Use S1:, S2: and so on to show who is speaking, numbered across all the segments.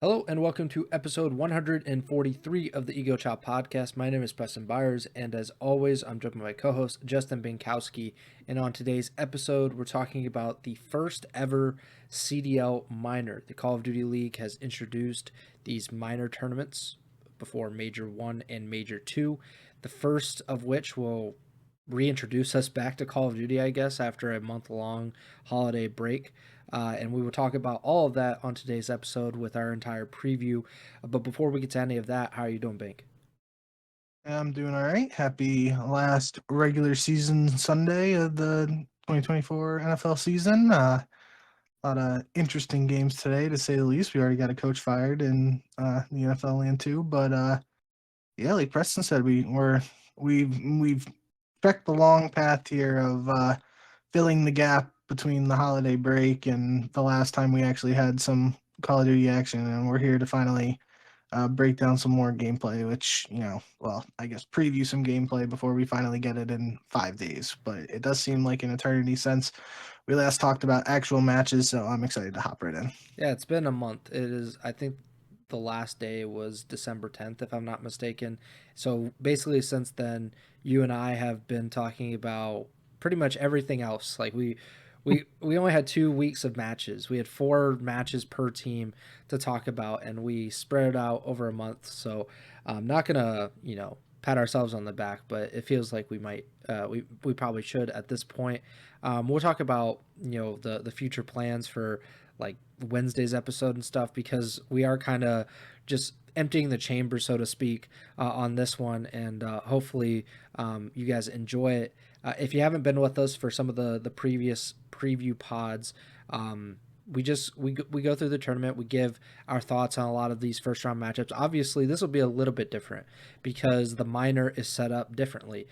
S1: Hello and welcome to episode 143 of the Ego Chall Podcast. My name is Preston Byers, and as always, I'm joined by my co-host Justin Binkowski. And on today's episode, we're talking about the first ever CDL minor. The Call of Duty League has introduced these minor tournaments before Major 1 and Major 2, the first of which will reintroduce us back to Call of Duty, I guess, after a month-long holiday break. And we will talk about all of that on today's episode with our entire preview. But before we get to any of that, how are you doing, Bink?
S2: I'm doing all right. Happy last regular season Sunday of the 2024 NFL season. A lot of interesting games today, to say the least. We already got a coach fired in the NFL land too, but yeah, like Preston said, we've trekked the long path here of filling the gap between the holiday break and the last time we actually had some Call of Duty action, and we're here to finally break down some more gameplay, which, I guess preview some gameplay before we finally get it in 5 days. But it does seem like an eternity since we last talked about actual matches, so I'm excited to hop right in.
S1: Yeah, it's been a month. It is, I think the last day was December 10th, if I'm not mistaken. So basically, since then, you and I have been talking about pretty much everything else. Like we only had 2 weeks of matches. We had 4 matches per team to talk about, and we spread it out over a month. So I'm not gonna, pat ourselves on the back, but it feels like we might, we probably should at this point. We'll talk about the future plans for like Wednesday's episode and stuff because we are kind of just emptying the chamber, so to speak, on this one, and hopefully you guys enjoy it. If you haven't been with us for some of the previous preview pods, we go through the tournament. We give our thoughts on a lot of these first round matchups. Obviously, this will be a little bit different because the minor is set up differently.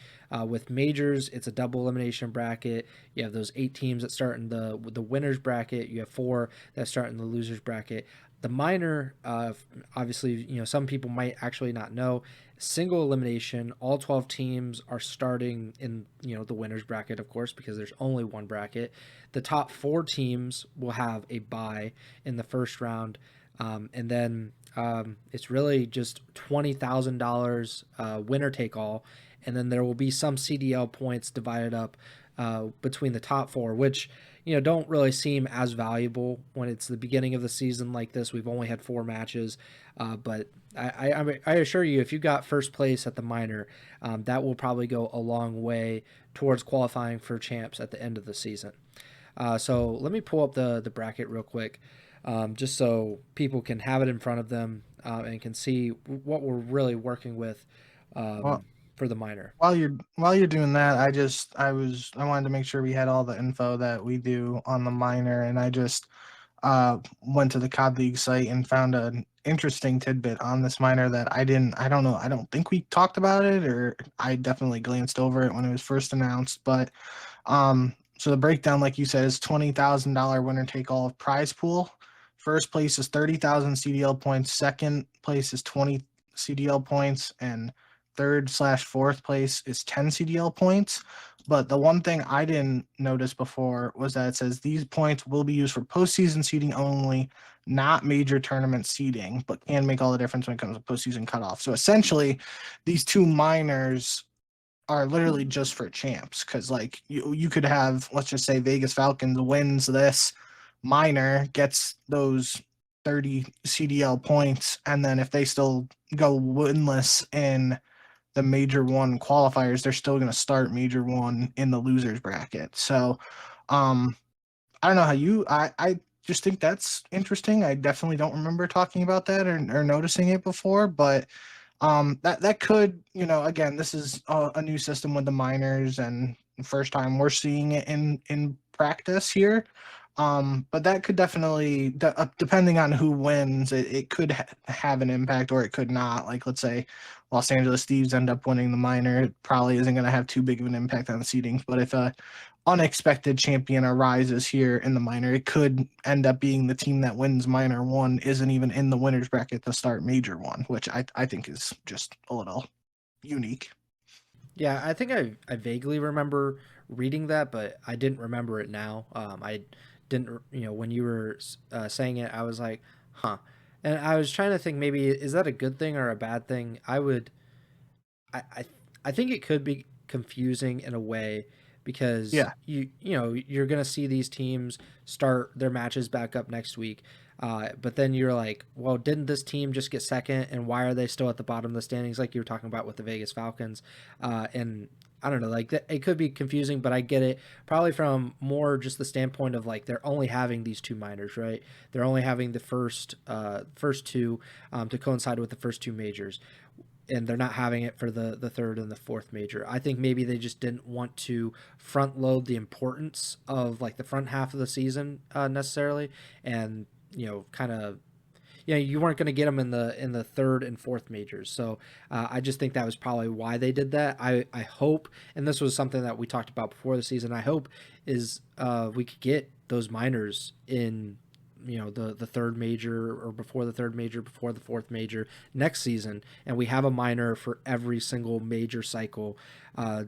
S1: With majors, it's a double elimination bracket. You have those 8 teams that start in the winners bracket. You have 4 that start in the losers bracket. The minor, obviously, some people might actually not know. Single elimination, all 12 teams are starting in the winners bracket, of course, because there's only one bracket. The top 4 teams will have a bye in the first round, and then it's really just $20,000 winner take all, and then there will be some CDL points divided up between the top 4, which don't really seem as valuable when it's the beginning of the season like this. We've only had 4 matches, but I assure you, if you got first place at the minor, that will probably go a long way towards qualifying for champs at the end of the season. So let me pull up the bracket real quick, just so people can have it in front of them and can see what we're really working with
S2: Well,
S1: for the minor.
S2: while you're doing that, I wanted to make sure we had all the info that we do on the minor, and I just went to the COD League site and found an interesting tidbit on this minor that I don't know, I don't think we talked about it, or I definitely glanced over it when it was first announced. But so the breakdown, like you said, is $20,000 winner take all of prize pool. First place is 30,000 CDL points. Second place is 20 CDL points, and third/fourth place is 10 CDL points. But the one thing I didn't notice before was that it says these points will be used for postseason seeding only, not major tournament seeding, but can make all the difference when it comes to postseason cutoff. So essentially, these 2 minors are literally just for champs, because like you could have, let's just say Vegas Falcons wins this minor, gets those 30 CDL points, and then if they still go winless in the major one qualifiers, they're still going to start major one in the losers bracket. So um I don't know how I just think that's interesting. I definitely don't remember talking about that, or noticing it before, but that could, again, this is a new system with the minors, and first time we're seeing it in practice here. But that could definitely, depending on who wins, it could have an impact, or it could not. Like, let's say Los Angeles Thieves end up winning the minor, it probably isn't going to have too big of an impact on the seedings. But if a unexpected champion arises here in the minor, it could end up being the team that wins minor one isn't even in the winners bracket to start major one, which I think is just a little unique.
S1: Yeah, I think I vaguely remember reading that, but I didn't remember it now. I didn't, when you were saying it, I was like, huh. And I was trying to think, maybe is that a good thing or a bad thing? I, I, I think it could be confusing in a way because
S2: Yeah,
S1: you're gonna see these teams start their matches back up next week, but then you're like, well, didn't this team just get second, and why are they still at the bottom of the standings, like you were talking about with the Vegas Falcons, and I don't know, like it could be confusing, but I get it probably from more just the standpoint of like they're only having these two minors, right? They're only having the first two to coincide with the first two majors, and they're not having it for the third and the fourth major. I think maybe they just didn't want to front load the importance of like the front half of the season necessarily, and kind of you weren't going to get them in the third and fourth majors. So I just think that was probably why they did that. I hope, and this was something that we talked about before the season. I hope is we could get those minors in the third major or before the third major, before the fourth major next season, and we have a minor for every single major cycle,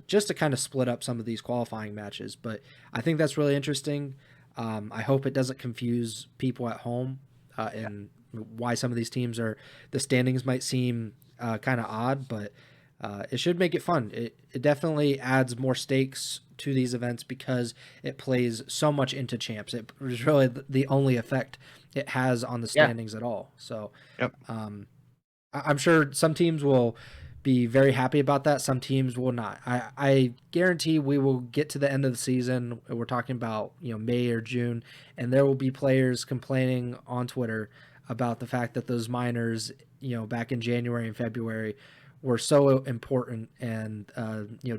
S1: just to kind of split up some of these qualifying matches. But I think that's really interesting. I hope it doesn't confuse people at home, and why some of these teams are, the standings might seem kind of odd, but it should make it fun. It definitely adds more stakes to these events because it plays so much into champs. It is really the only effect it has on the
S2: yeah,
S1: standings at all. So
S2: yep.
S1: I'm sure some teams will be very happy about that. Some teams will not. I guarantee we will get to the end of the season. We're talking about May or June, and there will be players complaining on Twitter about the fact that those minors back in January and February were so important, and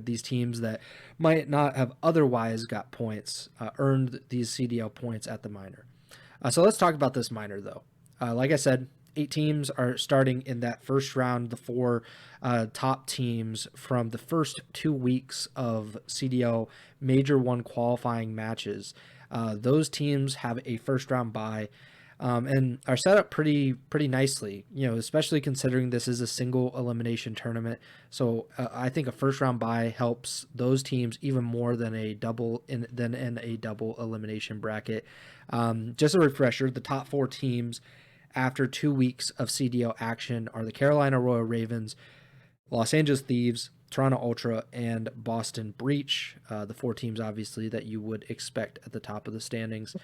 S1: these teams that might not have otherwise got points earned these CDL points at the minor. So let's talk about this minor though. Like I said, 8 teams are starting in that first round. The 4 top teams from the first 2 weeks of CDL Major 1 qualifying matches. Those teams have a first round bye, and are set up pretty nicely, especially considering this is a single elimination tournament. So I think a first round bye helps those teams even more than a double in a double elimination bracket. Just a refresher: the top 4 teams after 2 weeks of CDL action are the Carolina Royal Ravens, Los Angeles Thieves, Toronto Ultra, and Boston Breach. The 4 teams, obviously, that you would expect at the top of the standings.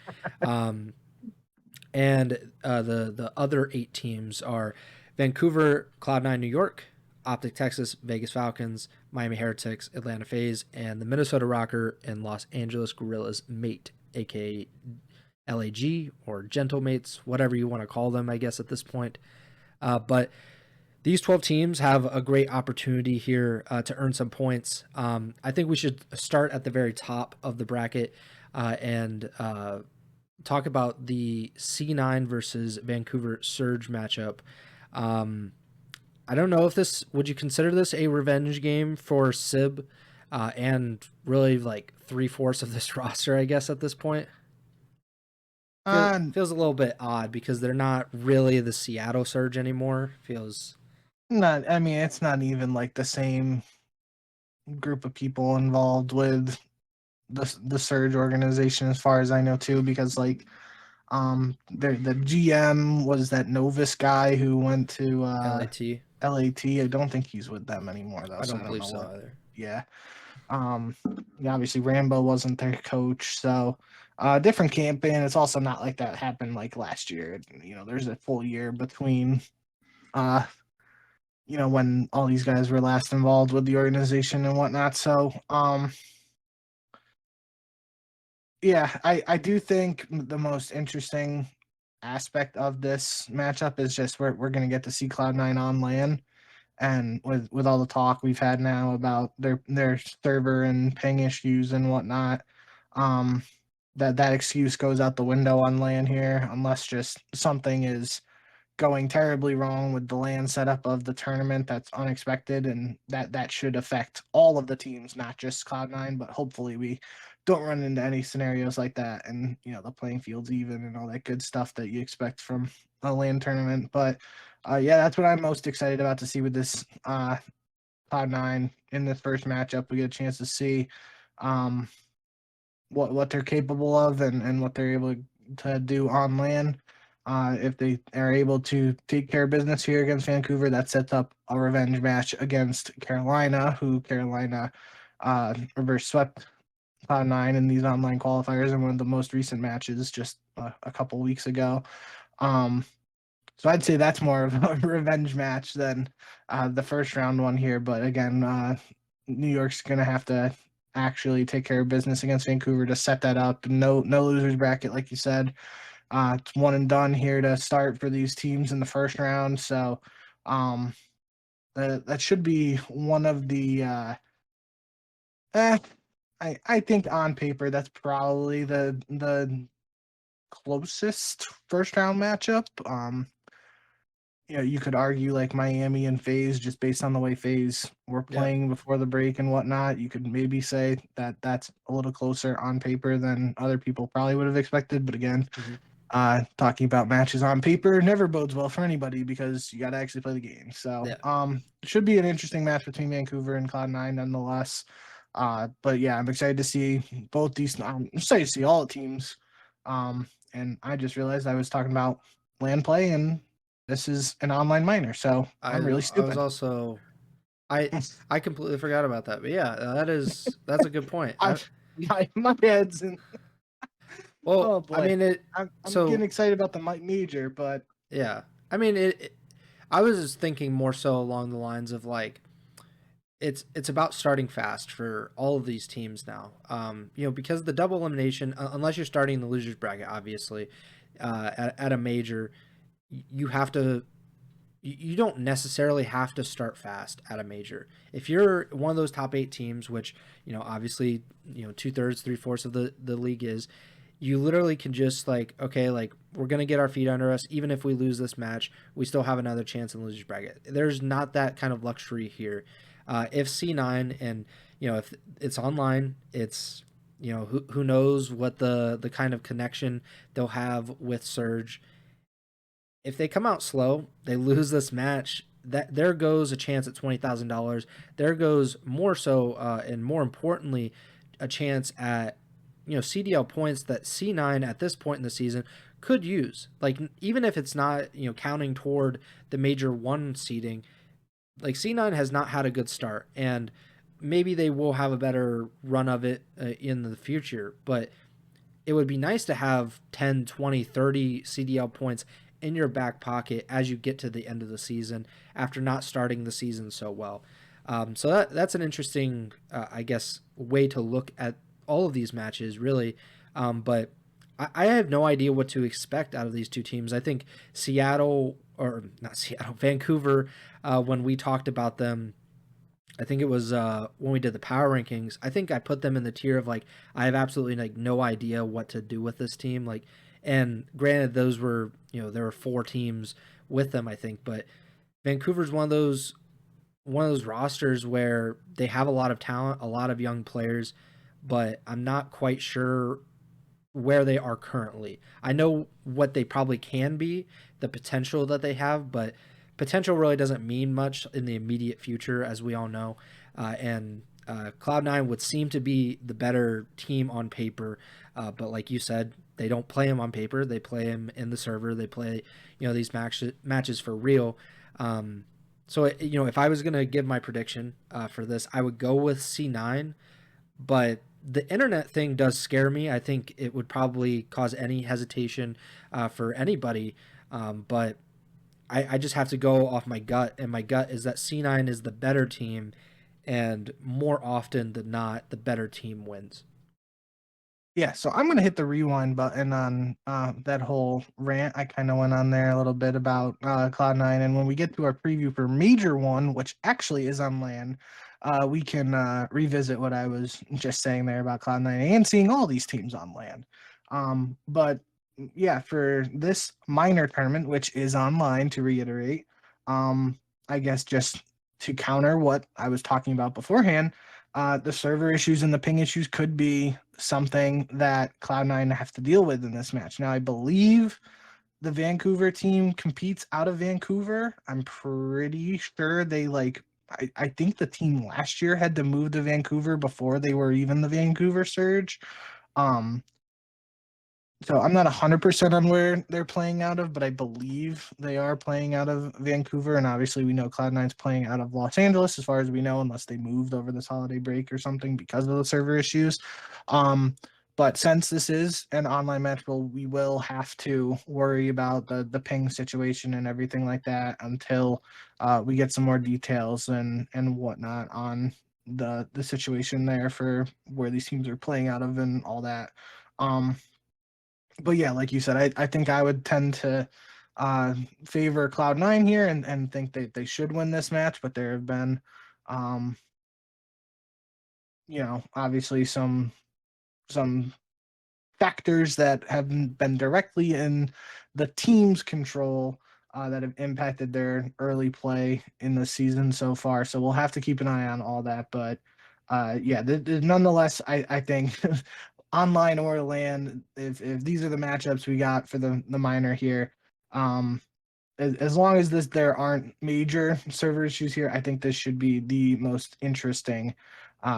S1: And the other 8 teams are Vancouver, Cloud9 New York, OpTic Texas, Vegas Falcons, Miami Heretics, Atlanta FaZe, and the Minnesota ROKKR and Los Angeles Guerrillas Mate, aka LAG or Gentle Mates, whatever you want to call them, I guess, at this point. But these 12 teams have a great opportunity here to earn some points. I think we should start at the very top of the bracket and talk about the C9 versus Vancouver Surge matchup. I don't know if would you consider this a revenge game for Sib and really like 3/4 of this roster, I guess, at this point?
S2: Uh,
S1: Feels a little bit odd because they're not really the Seattle Surge anymore. Feels
S2: not. I mean, it's not even like the same group of people involved with the Surge organization, as far as I know, too. Because like, the GM was that Novus guy who went to
S1: LAT.
S2: LAT. I don't think he's with them anymore though,
S1: I
S2: so
S1: don't
S2: I don't
S1: believe
S2: know
S1: so
S2: what.
S1: either.
S2: Yeah. Yeah, obviously Rambo wasn't their coach, so different campaign. It's also not like that happened like last year. There's a full year between uh when all these guys were last involved with the organization and whatnot. So yeah, I do think the most interesting aspect of this matchup is just we're gonna get to see Cloud9 on LAN. And with all the talk we've had now about their server and ping issues and whatnot, um, that excuse goes out the window on LAN here, unless just something is going terribly wrong with the LAN setup of the tournament that's unexpected, and that should affect all of the teams, not just Cloud9. But hopefully we don't run into any scenarios like that, and the playing field's even and all that good stuff that you expect from a LAN tournament. But yeah, that's what I'm most excited about to see with this Cloud9 in this first matchup. We get a chance to see um, what they're capable of and what they're able to do on LAN. If they are able to take care of business here against Vancouver, that sets up a revenge match against Carolina, who Carolina reverse swept Cloud9 in these online qualifiers in one of the most recent matches just a couple weeks ago. So I'd say that's more of a revenge match than the first round one here. But again, New York's going to have to actually take care of business against Vancouver to set that up. No losers bracket, like you said. It's one and done here to start for these teams in the first round. So that should be one of the. I think on paper that's probably the closest first round matchup. You could argue like Miami and FaZe just based on the way FaZe were
S1: Yep.
S2: playing before the break and whatnot. You could maybe say that that's a little closer on paper than other people probably would have expected. But again,
S1: Mm-hmm.
S2: talking about matches on paper never bodes well for anybody because you got to actually play the game. So,
S1: Yeah.
S2: it should be an interesting match between Vancouver and Cloud9 nonetheless. But yeah, I'm excited to see both these. I'm excited to see all the teams. And I just realized I was talking about land play, and this is an online minor, so I'm really
S1: I was
S2: stupid.
S1: also I completely forgot about that. But yeah, that's a good point.
S2: My head's in.
S1: Well,
S2: Oh
S1: I
S2: boy,
S1: mean it.
S2: I'm getting
S1: So
S2: excited about the major, but
S1: yeah, I mean I was just thinking more so along the lines of like it's about starting fast for all of these teams now. Because the double elimination, unless you're starting in the losers bracket, obviously, at a major, you have to. You don't necessarily have to start fast at a major. If you're one of those top 8 teams, which obviously 2/3, 3/4 of the league is, you literally can just like, okay, like we're gonna get our feet under us. Even if we lose this match, we still have another chance in the losers bracket. There's not that kind of luxury here. If C9 and if it's online, it's who knows what the kind of connection they'll have with Surge. If they come out slow, they lose this match. That there goes a chance at $20,000. There goes more so, and more importantly, a chance at CDL points that C9 at this point in the season could use. Like even if it's not counting toward the major one seeding, like C9 has not had a good start, and maybe they will have a better run of it in the future. But it would be nice to have 10, 20, 30 CDL points in your back pocket as you get to the end of the season after not starting the season so well. So that's an interesting, I guess, way to look at all of these matches, really. But I have no idea what to expect out of these two teams. I think Seattle, or not Seattle, Vancouver, when we talked about them, I think it was when we did the power rankings. I think I put them in the tier of like I have absolutely like no idea what to do with this team. Like, and granted, those were there were 4 teams with them, I think, but Vancouver's one of those rosters where they have a lot of talent, a lot of young players, but I'm not quite sure where they are currently. I know what they probably can be, the potential that they have, but potential really doesn't mean much in the immediate future, as we all know. And Cloud9 would seem to be the better team on paper, but like you said, they don't play him on paper. They play him in the server. They play, these matches for real. So if I was gonna give my prediction for this, I would go with C9, but the internet thing does scare me. I think it would probably cause any hesitation for anybody. But I just have to go off my gut, and my gut is that C9 is the better team, and more often than not, the better team wins.
S2: yeah, so I'm gonna hit the rewind button on that whole rant I kind of went on there a little bit about Cloud9, and when we get to our preview for Major One, which actually is on land, we can revisit what I was just saying there about Cloud9 and seeing all these teams on land. But yeah, for this minor tournament, which is online, to reiterate, I guess just to counter what I was talking about beforehand, the server issues and the ping issues could be something that Cloud9 have to deal with in this match. Now, I believe the Vancouver team competes out of Vancouver. I'm pretty sure they I think the team last year had to move to Vancouver before they were even the Vancouver Surge. Um, So I'm not 100% on where they're playing out of, but I believe they are playing out of Vancouver. And obviously, we know Cloud9's playing out of Los Angeles, as far as we know, unless they moved over this holiday break or something because of the server issues. Um, but since this is an online match, we will have to worry about the ping situation and everything like that until we get some more details and whatnot on the situation there for where these teams are playing out of and all that. Um, but yeah, like you said, I think I would tend to uh, favor Cloud9 here and think they should win this match. But there have been, um, obviously some factors that haven't been directly in the team's control that have impacted their early play in the season so far. So we'll have to keep an eye on all that. But yeah, nonetheless, I think online or land, if these are the matchups we got for the minor here, um, as long as there aren't major server issues here, I think this should be the most interesting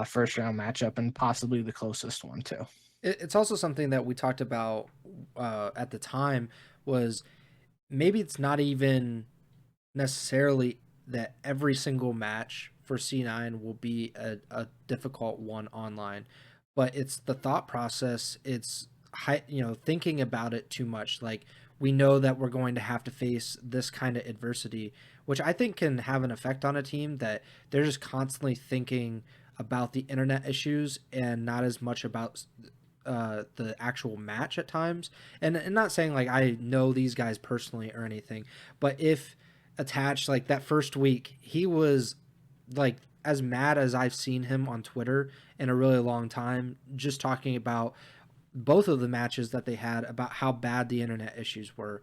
S2: first round matchup and possibly the closest one too.
S1: It's also something that we talked about at the time was maybe it's not even necessarily that every single match for C9 will be a difficult one online, but it's the thought process. It's thinking about it too much. Like we know that we're going to have to face this kind of adversity, which I think can have an effect on a team that they're just constantly thinking about the internet issues and not as much about the actual match at times. And not saying like I know these guys personally or anything, but if attached like that first week, he was like as mad as I've seen him on Twitter in a really long time, just talking about both of the matches that they had about how bad the internet issues were.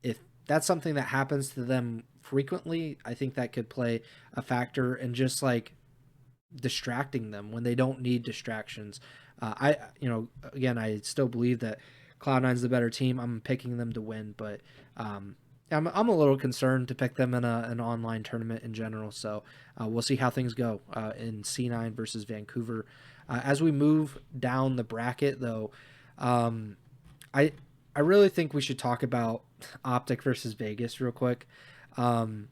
S1: If that's something that happens to them frequently, I think that could play a factor in just like distracting them when they don't need distractions. Again, I still believe that Cloud9's the better team. I'm picking them to win, but I'm a little concerned to pick them in an online tournament in general. So we'll see how things go in C9 versus Vancouver. As we move down the bracket, though, um, I I really think we should talk about OpTic versus Vegas real quick. Um,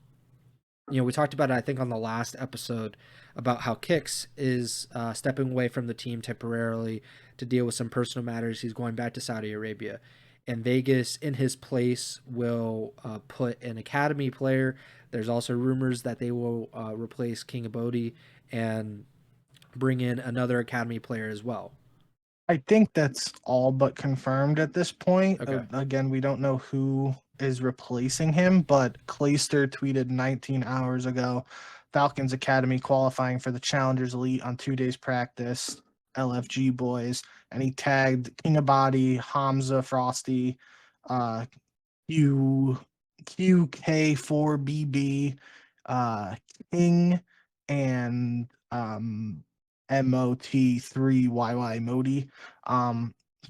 S1: we talked about it, I think, on the last episode about how Kix is stepping away from the team temporarily to deal with some personal matters. He's going back to Saudi Arabia. And Vegas, in his place, will put an academy player. There's also rumors that they will replace King Abodi and bring in another academy player as well.
S2: I think that's all but confirmed at this point.
S1: Okay.
S2: Again, we don't know who is replacing him, but Clayster tweeted 19 hours ago Falcons Academy qualifying for the Challengers Elite on 2 days practice, LFG boys. And he tagged King Abadi, Hamza, Frosty, uh, Q, QK4BB, uh, King, and MOT3YY Modi.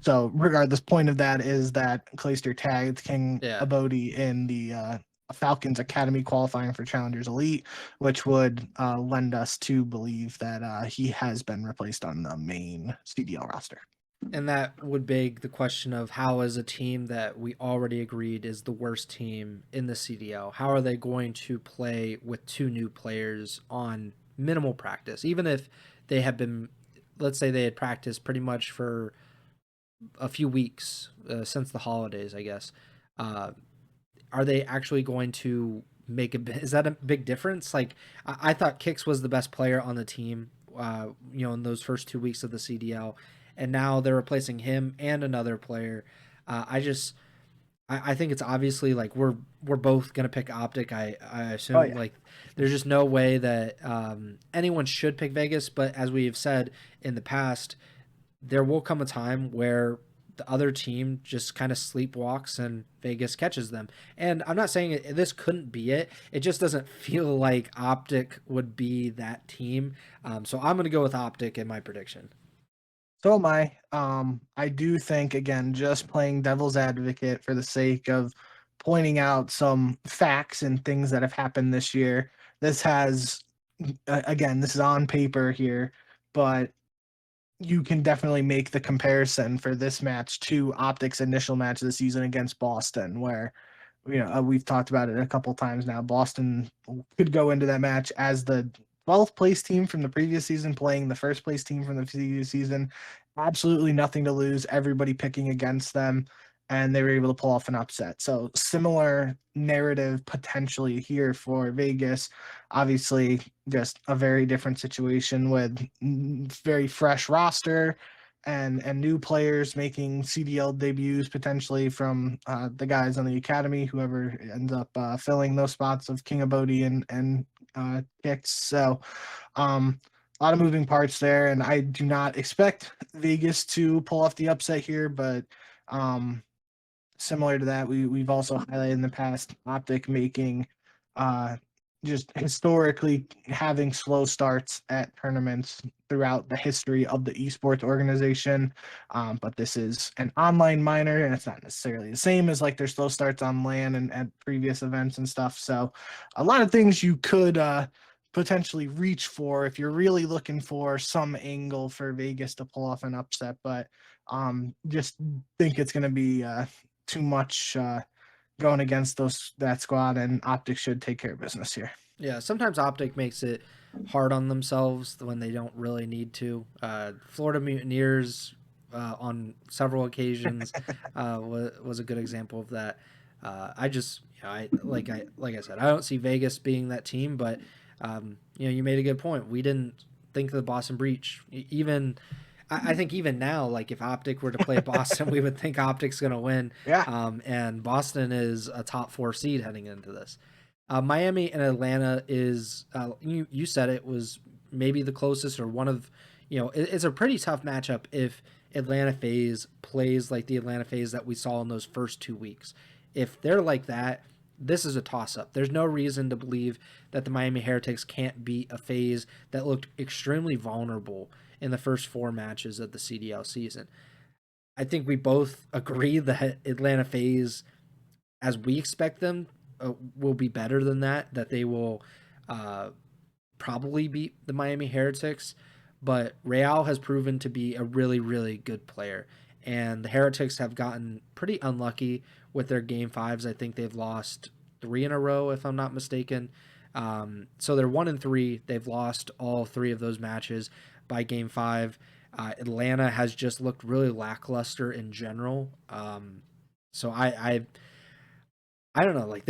S2: So regardless, point of that is that Clayster tagged King
S1: Yeah.
S2: Abodi in the Falcons Academy qualifying for Challengers Elite, which would lend us to believe that he has been replaced on the main CDL roster.
S1: And that would beg the question of how is a team that we already agreed is the worst team in the CDL, how are they going to play with two new players on minimal practice? Even if they have been, let's say they had practiced pretty much for a few weeks since the holidays, I guess. Uh, are they actually going to make is that a big difference? Like I thought Kix was the best player on the team, in those first 2 weeks of the CDL, and now they're replacing him and another player. I think it's obviously like we're both gonna pick OpTic. I
S2: Oh
S1: assume
S2: yeah.
S1: like there's just no way that anyone should pick Vegas. But as we have said in the past, there will come a time where the other team just kind of sleepwalks and Vegas catches them. And I'm not saying this couldn't be it. It just doesn't feel like OpTic would be that team. So I'm going to go with OpTic in my prediction.
S2: So am I. I do think, again, just playing devil's advocate for the sake of pointing out some facts and things that have happened this year. This has, again, this is on paper here, but you can definitely make the comparison for this match to OpTic's initial match of the season against Boston, where we've talked about it a couple times now. Boston could go into that match as the 12th place team from the previous season playing the first place team from the previous season. Absolutely nothing to lose. Everybody picking against them, and they were able to pull off an upset. So similar narrative potentially here for Vegas. Obviously, just a very different situation with very fresh roster and new players making CDL debuts potentially from the guys on the academy, whoever ends up filling those spots of King of Bodhi and Kicks. So a lot of moving parts there, and I do not expect Vegas to pull off the upset here, but similar to that, we've also highlighted in the past OpTic making uh, just historically having slow starts at tournaments throughout the history of the esports organization. But this is an online minor, and it's not necessarily the same as like their slow starts on LAN and at previous events and stuff. So a lot of things you could potentially reach for if you're really looking for some angle for Vegas to pull off an upset. But just think it's going to be too much going against that squad, and OpTic should take care of business here.
S1: Yeah, sometimes OpTic makes it hard on themselves when they don't really need to. Florida Mutineers on several occasions was a good example of that. I just, like I said, I don't see Vegas being that team, but you made a good point. We didn't think of the Boston Breach. Even I think even now, like if OpTic were to play Boston, we would think OpTic's going to win.
S2: Yeah.
S1: And Boston is a top 4 seed heading into this. Miami and Atlanta is you said it was maybe the closest or one of it's a pretty tough matchup if Atlanta FaZe plays like the Atlanta FaZe that we saw in those first 2 weeks. If they're like that, this is a toss up. There's no reason to believe that the Miami Heretics can't beat a FaZe that looked extremely vulnerable in the first 4 matches of the CDL season. I think we both agree that Atlanta FaZe, as we expect them, will be better than that. That they will probably beat the Miami Heretics. But Real has proven to be a really, really good player. And the Heretics have gotten pretty unlucky with their game 5s. I think they've lost 3 in a row, if I'm not mistaken. So they're 1-3. They've lost all 3 of those matches by game 5. Atlanta has just looked really lackluster in general. So I don't know. Like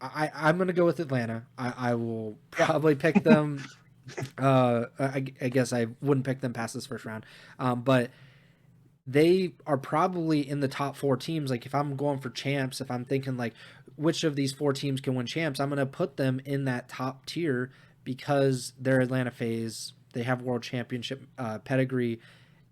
S1: I'm gonna go with Atlanta. I will probably pick them. I guess I wouldn't pick them past this first round. But they are probably in the top 4 teams. Like if I'm going for champs, if I'm thinking like which of these 4 teams can win champs, I'm gonna put them in that top tier because they're Atlanta FaZe. They have world championship pedigree.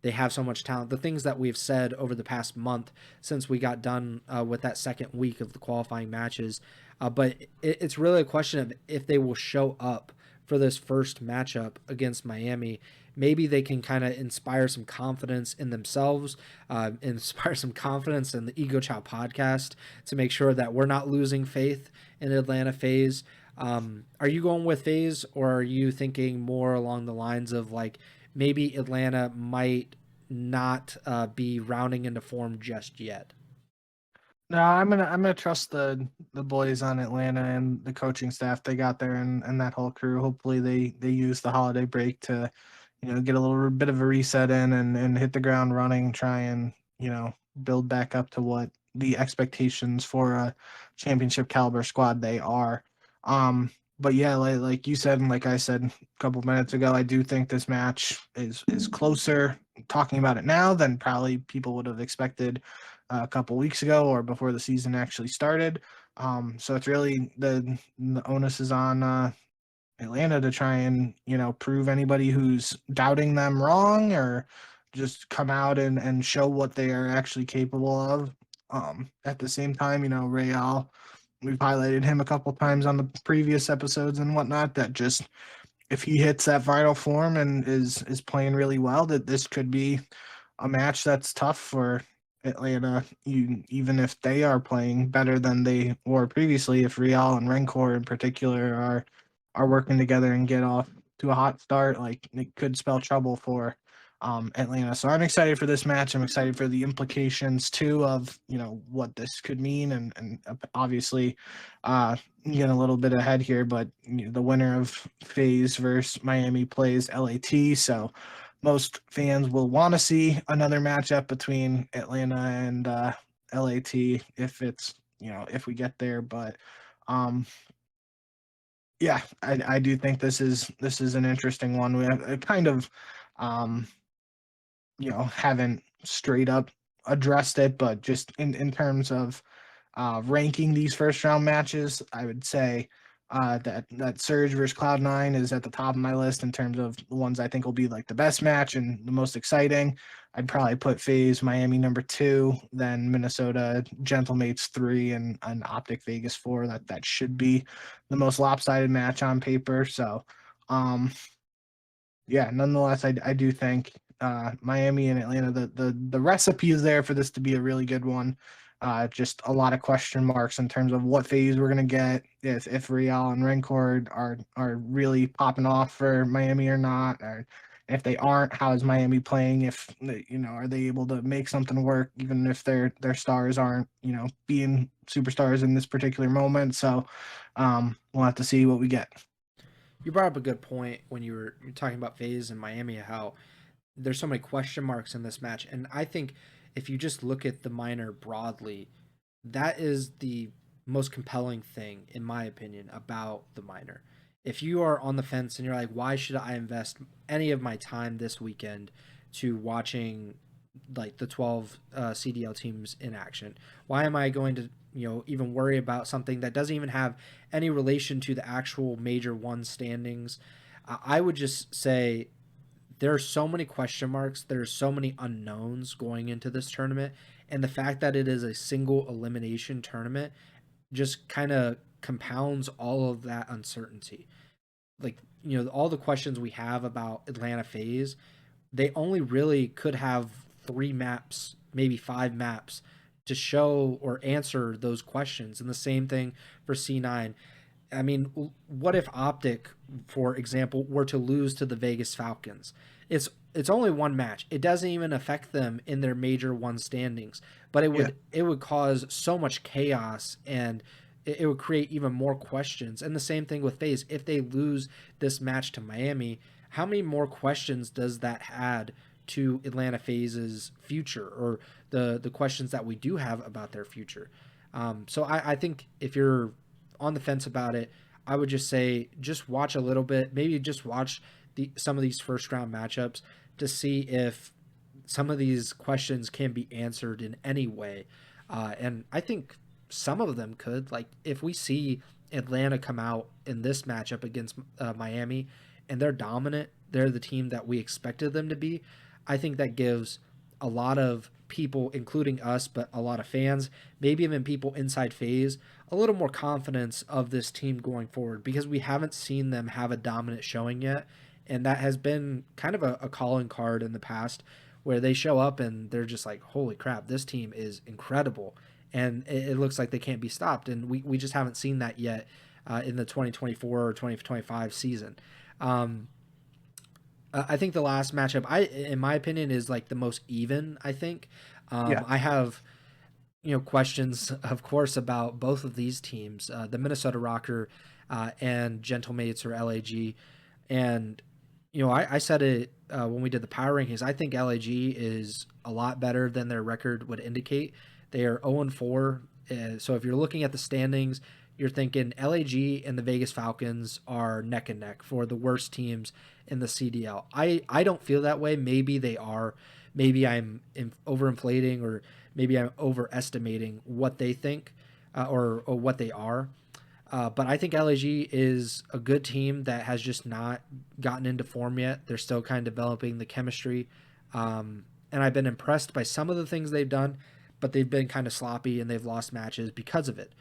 S1: They have so much talent. The things that we've said over the past month since we got done with that second week of the qualifying matches. But it's really a question of if they will show up for this first matchup against Miami. Maybe they can kind of inspire some confidence in themselves, inspire some confidence in the Ego Chall podcast to make sure that we're not losing faith in Atlanta FaZe. Are you going with FaZe, or are you thinking more along the lines of like maybe Atlanta might not be rounding into form just yet?
S2: No, I'm gonna trust the boys on Atlanta and the coaching staff they got there and that whole crew. Hopefully they use the holiday break to, get a little bit of a reset in and hit the ground running, try and, build back up to what the expectations for a championship caliber squad they are. But yeah, like you said and like I said a couple minutes ago, I do think this match is closer talking about it now than probably people would have expected a couple weeks ago or before the season actually started. So it's really the onus is on Atlanta to try and prove anybody who's doubting them wrong or just come out and show what they are actually capable of. At the same time, Real, we've highlighted him a couple times on the previous episodes and whatnot. That just if he hits that vital form and is playing really well, that this could be a match that's tough for Atlanta, even if they are playing better than they were previously. If Real and ROKKR in particular are working together and get off to a hot start, like it could spell trouble for Atlanta. So I'm excited for this match. I'm excited for the implications too of what this could mean, and obviously getting a little bit ahead here, but the winner of FaZe versus Miami plays LAT, so most fans will want to see another matchup between Atlanta and LAT if it's if we get there, but um yeah, I do think this is an interesting one. We have kind of um haven't straight up addressed it, but just in terms of ranking these first round matches, I would say that Surge versus Cloud9 is at the top of my list in terms of the ones I think will be like the best match and the most exciting. I'd probably put FaZe Miami number 2, then Minnesota Gentlemates 3, and OpTic Vegas 4. That should be the most lopsided match on paper. So yeah, nonetheless, I do think Miami and Atlanta, the recipe is there for this to be a really good one. Just a lot of question marks in terms of what phase we're gonna get, if Real and ROKKR are really popping off for Miami or not, or if they aren't, how is Miami playing? If are they able to make something work even if their stars aren't being superstars in this particular moment? So we'll have to see what we get.
S1: You brought up a good point when you're talking about FaZe and Miami, how there's so many question marks in this match. And I think if you just look at the minor broadly, that is the most compelling thing, in my opinion, about the minor. If you are on the fence and you're like, why should I invest any of my time this weekend to watching like the 12 CDL teams in action? Why am I going to even worry about something that doesn't even have any relation to the actual major one standings? I would just say there are so many question marks. There's so many unknowns going into this tournament. And the fact that it is a single elimination tournament just kind of compounds all of that uncertainty. Like, all the questions we have about Atlanta FaZe, they only really could have 3 maps, maybe 5 maps to show or answer those questions. And the same thing for C9. I mean, what if OpTic, for example, were to lose to the Vegas Falcons? It's only one match. It doesn't even affect them in their major one standings, but it would cause so much chaos, and it would create even more questions. And the same thing with FaZe. If they lose this match to Miami, how many more questions does that add to Atlanta FaZe's future, or the questions that we do have about their future? So I think if you're on the fence about it, I would just say just watch a little bit, maybe just watch some of these first round matchups to see if some of these questions can be answered in any way. And I think some of them could. Like, if we see Atlanta come out in this matchup against Miami and they're dominant, they're the team that we expected them to be, I think that gives a lot of people, including us, but a lot of fans, maybe even people inside FaZe, a little more confidence of this team going forward, because we haven't seen them have a dominant showing yet. And that has been kind of a calling card in the past, where they show up and they're just like, holy crap, this team is incredible. And it looks like they can't be stopped. And we just haven't seen that yet in the 2024 or 2025 season. I think the last matchup, in my opinion, is like the most even, I think.
S2: Yeah.
S1: I have questions, of course, about both of these teams, the Minnesota ROKKR and Gentlemates, or LAG. And I said it when we did the power rankings. I think LAG is a lot better than their record would indicate. They are 0-4. So if you're looking at the standings, you're thinking LAG and the Vegas Falcons are neck and neck for the worst teams in the CDL. I don't feel that way. Maybe they are. Maybe I'm overinflating, or maybe I'm overestimating what they think or what they are. But I think LAG is a good team that has just not gotten into form yet. They're still kind of developing the chemistry. And I've been impressed by some of the things they've done, but they've been kind of sloppy and they've lost matches because of it.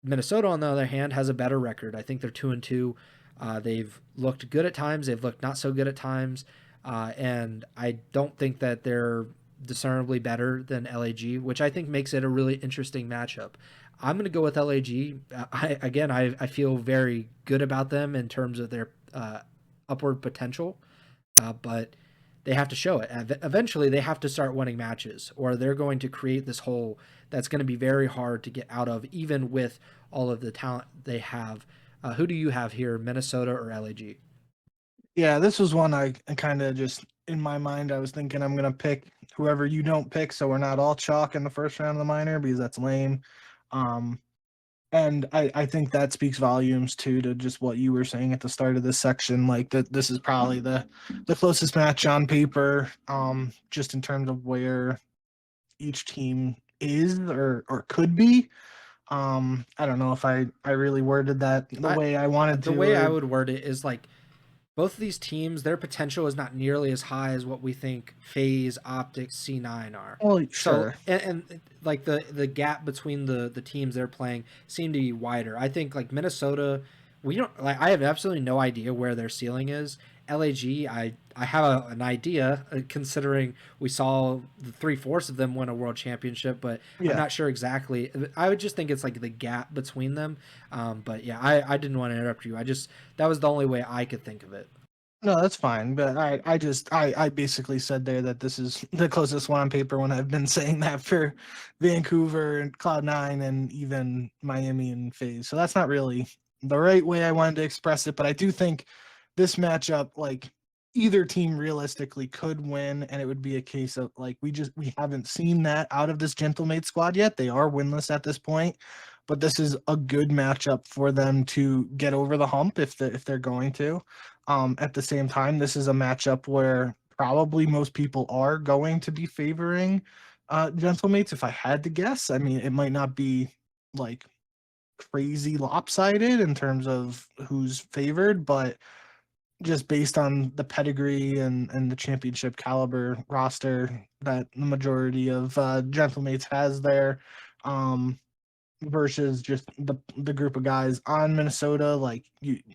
S1: Minnesota, on the other hand, has a better record. I think they're 2-2. They've looked good at times. They've looked not so good at times. And I don't think that they're discernibly better than LAG, which I think makes it a really interesting matchup. I'm going to go with LAG. I feel very good about them in terms of their upward potential, but they have to show it. Eventually, they have to start winning matches, or they're going to create this hole that's going to be very hard to get out of, even with all of the talent they have. Who do you have here, Minnesota or LAG?
S2: Yeah, this was one I kind of just in my mind. I was thinking I'm gonna pick whoever you don't pick, so we're not all chalk in the first round of the minor because that's lame. Um, and I think that speaks volumes too to just what you were saying at the start of this section. Like that, this is probably the closest match on paper, just in terms of where each team is or could be. I don't know if I really worded that the
S1: I
S2: way I wanted
S1: The
S2: to,
S1: way I
S2: or
S1: would word it is like both of these teams, their potential is not nearly as high as what we think FaZe, OpTic, C9 are.
S2: well,
S1: So
S2: sure.
S1: and like the gap between the teams they're playing seem to be wider. I think like Minnesota, we don't like. I have absolutely no idea where their ceiling is. LAG, I have an idea considering we saw the 3/4 of them win a world championship, but I'm
S2: Yeah.
S1: not sure exactly. I would just think it's like the gap between them. But yeah, I didn't want to interrupt you. I just that was the only way I could think of it.
S2: No, that's fine. But I basically said there that this is the closest one on paper when I've been saying that for Vancouver and Cloud9 and even Miami and FaZe. So that's not really the right way I wanted to express it. But I do think this matchup, like either team realistically could win, and it would be a case of like we haven't seen that out of this Gentlemate squad yet. They are winless at this point, but this is a good matchup for them to get over the hump if they're going to. At the same time, this is a matchup where probably most people are going to be favoring Gentlemates. If I had to guess, I mean, it might not be like crazy lopsided in terms of who's favored, but just based on the pedigree and the championship caliber roster that the majority of Gentlemates has there, um, versus just the group of guys on Minnesota. Like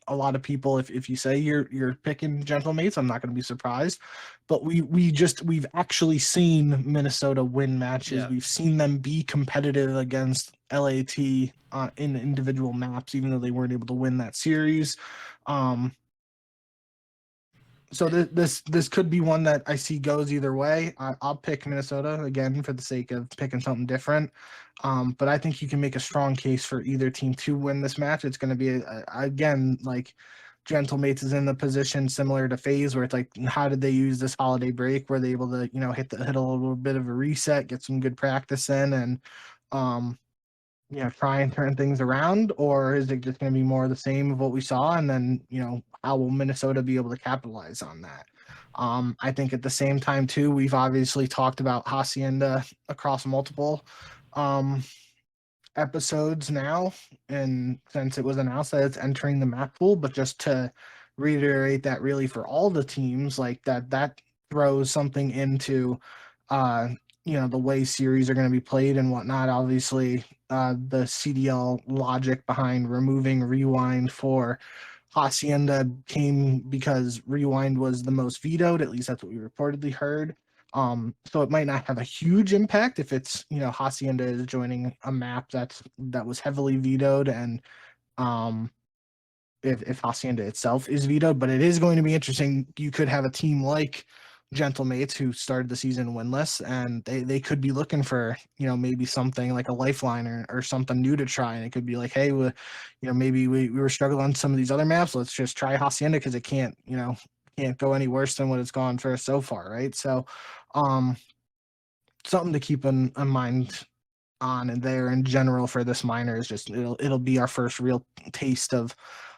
S2: a lot of people, if you say you're picking Gentlemates, I'm not going to be surprised. But we've actually seen Minnesota win matches.
S1: Yeah.
S2: We've seen them be competitive against LAT in individual maps, even though they weren't able to win that series. Um, so this could be one that I see goes either way. I'll pick Minnesota again for the sake of picking something different. But I think you can make a strong case for either team to win this match. It's going to be again like Gentlemates is in the position similar to FaZe, where it's like, how did they use this holiday break? Were they able to hit a little bit of a reset, get some good practice in, and um, try and turn things around, or is it just going to be more of the same of what we saw? And then, how will Minnesota be able to capitalize on that? I think at the same time, too, we've obviously talked about Hacienda across multiple um, episodes now, and since it was announced that it's entering the map pool, but just to reiterate that really for all the teams, like that throws something into uh the way series are going to be played and whatnot. Obviously, the CDL logic behind removing rewind for Hacienda came because rewind was the most vetoed. At least that's what we reportedly heard. So it might not have a huge impact if it's Hacienda is joining a map that was heavily vetoed, and um, if Hacienda itself is vetoed. But it is going to be interesting. You could have a team like Gentlemates who started the season winless, and they could be looking for maybe something like a lifeline or something new to try. And it could be like, hey, maybe we were struggling on some of these other maps. Let's just try Hacienda because it can't go any worse than what it's gone for so far, right? So, um, something to keep in mind on and there in general for this minor is just it'll be our first real taste of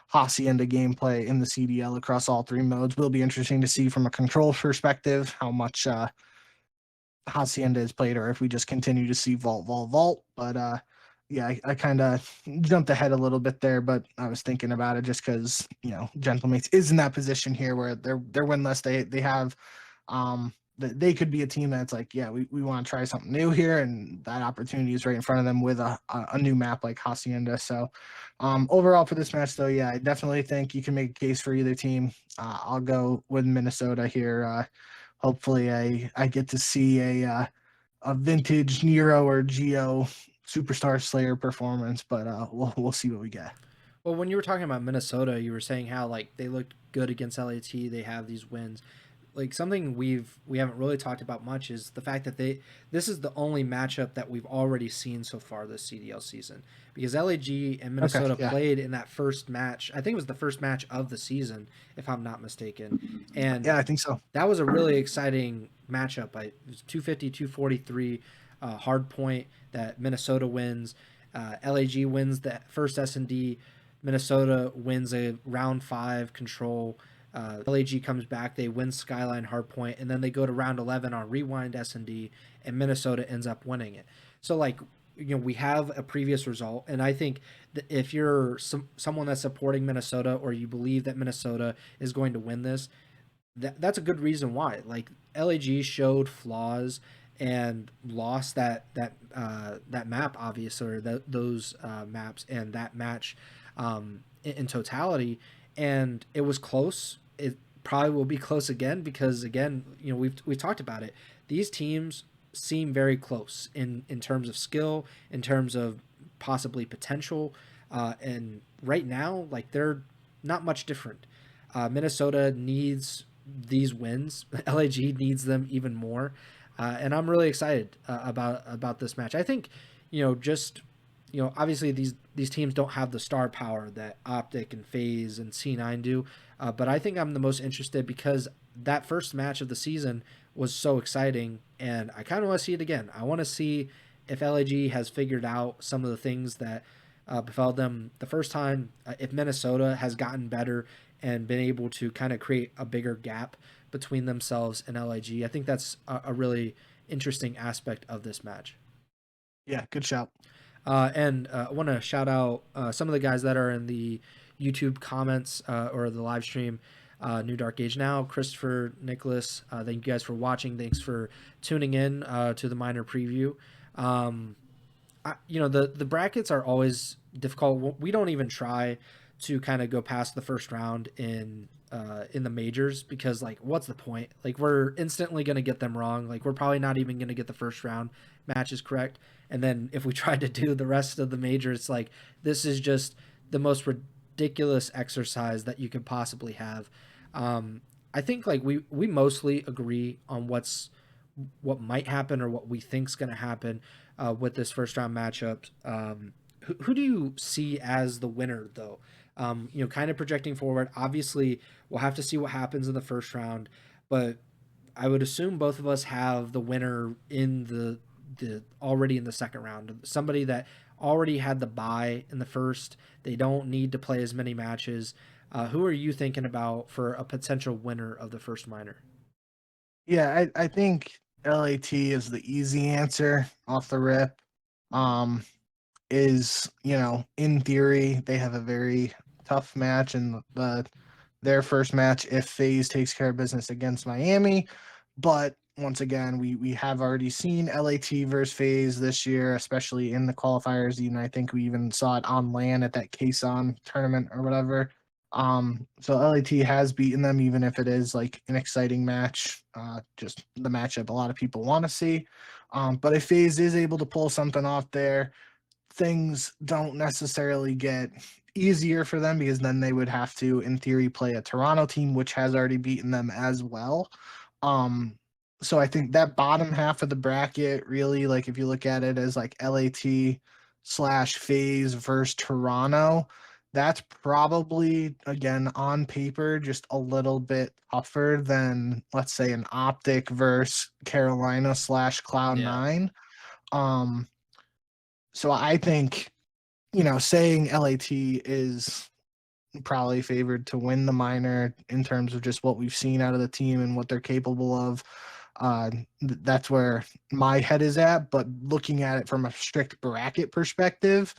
S2: Hacienda gameplay in the CDL across all three modes. Will be interesting to see from a control perspective how much Hacienda is played, or if we just continue to see vault, vault, vault. But yeah, I kind of jumped ahead a little bit there, but I was thinking about it just because Gentlemates is in that position here where they're winless. They have they could be a team that's like, yeah, we want to try something new here, and that opportunity is right in front of them with a new map like Hacienda. So overall for this match, though, yeah, I definitely think you can make a case for either team. I'll go with Minnesota here. Hopefully, I get to see a vintage Nero or Geo Superstar Slayer performance, but we'll see what we get.
S1: Well, when you were talking about Minnesota, you were saying how like they looked good against LAT. They have these wins. Like something we haven't really talked about much is the fact that this is the only matchup that we've already seen so far this CDL season, because LAG and
S2: Okay,
S1: Minnesota
S2: yeah,
S1: played in that first match. I think it was the first match of the season, if I'm not mistaken, and
S2: yeah, I think so.
S1: that was a really exciting matchup. It was 250, 243 hard point that Minnesota wins. LAG wins the first S&D. Minnesota wins a round 5 control. LAG comes back, they win Skyline hardpoint, and then they go to round 11 on rewind S&D, and Minnesota ends up winning it. So like, we have a previous result, and I think that if you're someone that's supporting Minnesota, or you believe that Minnesota is going to win this, that's a good reason why. Like LAG showed flaws and lost that map, obviously, or those maps and that match in totality, and it was close. It probably will be close again because, again, we've talked about it. These teams seem very close in terms of skill, in terms of possibly potential, and right now, like, they're not much different. Minnesota needs these wins. LAG needs them even more, and I'm really excited about this match. I think, just obviously these teams don't have the star power that OpTic and FaZe and C9 do, but I think I'm the most interested because that first match of the season was so exciting, and I kind of want to see it again. I want to see if LAG has figured out some of the things that befell them the first time, if Minnesota has gotten better and been able to kind of create a bigger gap between themselves and LAG. I think that's a really interesting aspect of this match.
S2: Yeah, good shout.
S1: And I want to shout out some of the guys that are in the YouTube comments or the live stream. New Dark Age Now, Christopher, Nicholas. Thank you guys for watching. Thanks for tuning in to the minor preview. The brackets are always difficult. We don't even try to kind of go past the first round in the majors because, like, what's the point? Like, we're instantly going to get them wrong. Like, we're probably not even going to get the first round matches correct. And then if we try to do the rest of the majors, it's like this is just the most ridiculous exercise that you could possibly have. I think like we mostly agree on what might happen or what we think's going to happen with this first round matchup. Who do you see as the winner though? Kind of projecting forward. Obviously, we'll have to see what happens in the first round, but I would assume both of us have the winner in the already in the second round. Somebody that already had the bye in the first. They don't need to play as many matches. Who are you thinking about for a potential winner of the first minor?
S2: Yeah, I think LAT is the easy answer off the rip. Um, is in theory they have a very tough match in their first match if FaZe takes care of business against Miami, but once again we have already seen LAT versus FaZe this year, especially in the qualifiers. Even I think we even saw it on LAN at that Kason tournament or whatever. So LAT has beaten them, even if it is like an exciting match, just the matchup a lot of people want to see. But if FaZe is able to pull something off there, things don't necessarily get easier for them because then they would have to, in theory, play a Toronto team, which has already beaten them as well. Um, so I think that bottom half of the bracket, really, like if you look at it as like LAT/FaZe versus Toronto, that's probably, again, on paper, just a little bit tougher than, let's say, an OpTic versus
S1: Yeah.
S2: Carolina/Cloud9. Um, so I think, saying LAT is probably favored to win the minor in terms of just what we've seen out of the team and what they're capable of. That's where my head is at. But looking at it from a strict bracket perspective,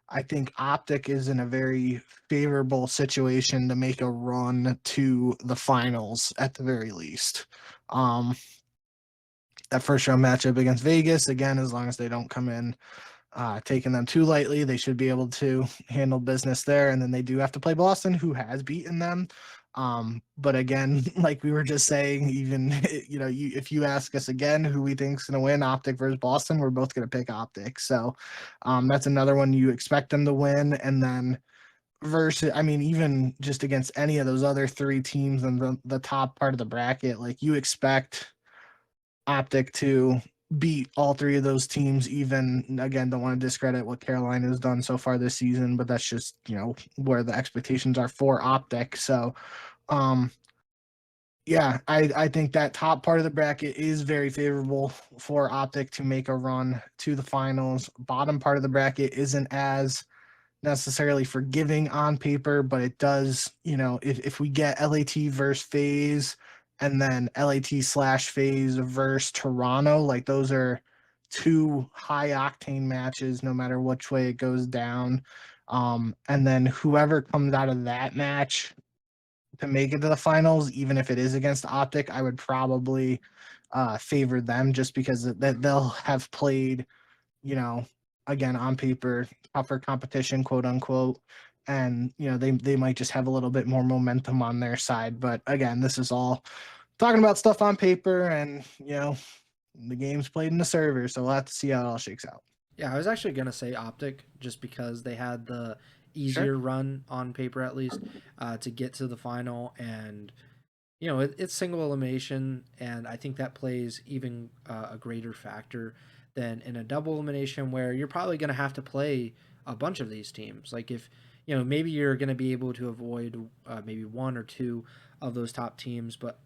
S2: I think OpTic is in a very favorable situation to make a run to the finals at the very least. That first round matchup against Vegas, again, as long as they don't come in taking them too lightly, they should be able to handle business there. And then they do have to play Boston, who has beaten them. But again, like we were just saying, even if you ask us again who we think's going to win, OpTic versus Boston, we're both going to pick OpTic. So that's another one you expect them to win. And then versus, I mean, even just against any of those other three teams in the top part of the bracket, like you expect OpTic to beat all three of those teams. Even again, don't want to discredit what Carolina has done so far this season, but that's just where the expectations are for OpTic. So, um, yeah, I think that top part of the bracket is very favorable for OpTic to make a run to the finals. Bottom part of the bracket isn't as necessarily forgiving on paper, but it does, if we get LAT versus FaZe and then LAT/FaZe versus Toronto, like those are two high octane matches no matter which way it goes down. And then whoever comes out of that match to make it to the finals, even if it is against OpTic, I would probably favor them just because they'll have played, you know, again on paper, tougher competition, quote unquote. And they might just have a little bit more momentum on their side. But again, this is all talking about stuff on paper, and the game's played in the server, so we'll have to see how it all shakes out.
S1: Yeah, I was actually gonna say OpTic just because they had the
S2: Sure.
S1: easier run on paper at least to get to the final, and it's single elimination, and I think that plays even a greater factor than in a double elimination where you're probably gonna have to play a bunch of these teams. Like if maybe you're gonna be able to avoid maybe one or two of those top teams, but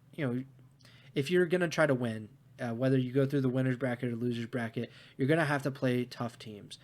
S1: if you're gonna try to win, whether you go through the winners bracket or losers bracket, you're gonna have to play tough teams.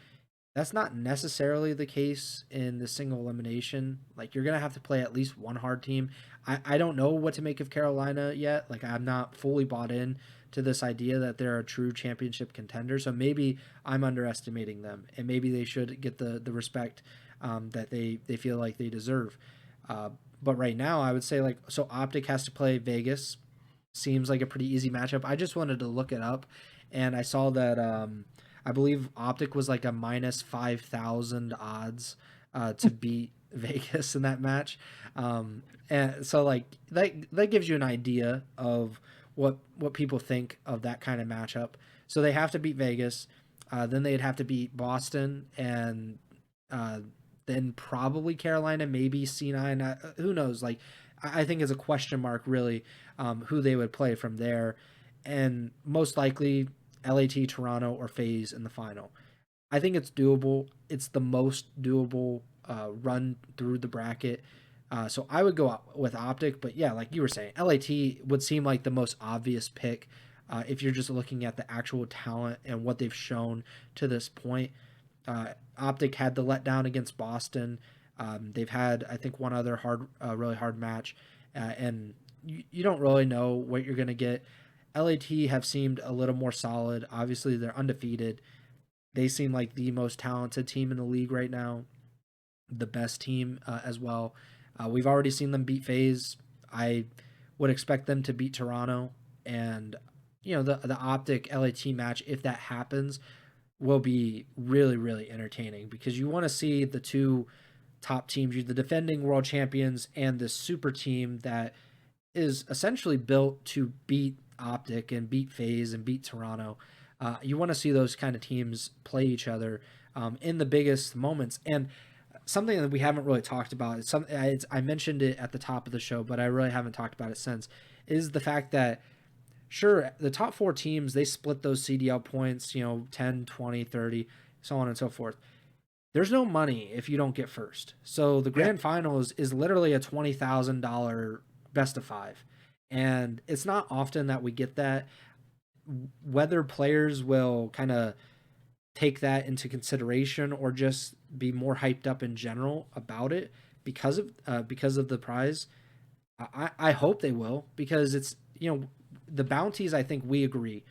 S1: That's not necessarily the case in the single elimination. Like you're gonna have to play at least one hard team. I don't know what to make of Carolina yet. Like I'm not fully bought in to this idea that they're a true championship contender. So maybe I'm underestimating them, and maybe they should get the respect that they feel like they deserve. But right now, I would say like so. OpTic has to play Vegas. Seems like a pretty easy matchup. I just wanted to look it up, and I saw that I believe OpTic was like a minus 5,000 odds to beat Vegas in that match. And so like that gives you an idea of what people think of that kind of matchup. So they have to beat Vegas, then they'd have to beat Boston, and uh, then probably Carolina, maybe C9. Who knows? Like I think is a question mark really who they would play from there, and most likely LAT, Toronto, or FaZe in the final. I think it's doable. It's the most doable run through the bracket. So I would go with OpTic, but yeah, like you were saying, LAT would seem like the most obvious pick if you're just looking at the actual talent and what they've shown to this point. OpTic had the letdown against Boston. They've had, I think, one other really hard match, and you don't really know what you're going to get. LAT have seemed a little more solid. Obviously, they're undefeated. They seem like the most talented team in the league right now, the best team as well. We've already seen them beat FaZe. I would expect them to beat Toronto, and the OpTic LAT match, if that happens, will be really really entertaining because you want to see the two top teams, the defending world champions and the super team that is essentially built to beat OpTic and beat FaZe and beat Toronto. You want to see those kind of teams play each other in the biggest moments. And something that we haven't really talked about, I mentioned it at the top of the show, but I really haven't talked about it since, is the fact that sure, the top four teams, they split those CDL points, 10, 20, 30, so on and so forth. There's no money if you don't get first. So the
S2: Yeah.
S1: grand finals is literally a $20,000 best of five. And it's not often that we get that. Whether players will kind of take that into consideration or just be more hyped up in general about it because of the prize, I hope they will because it's the bounties. I think we agree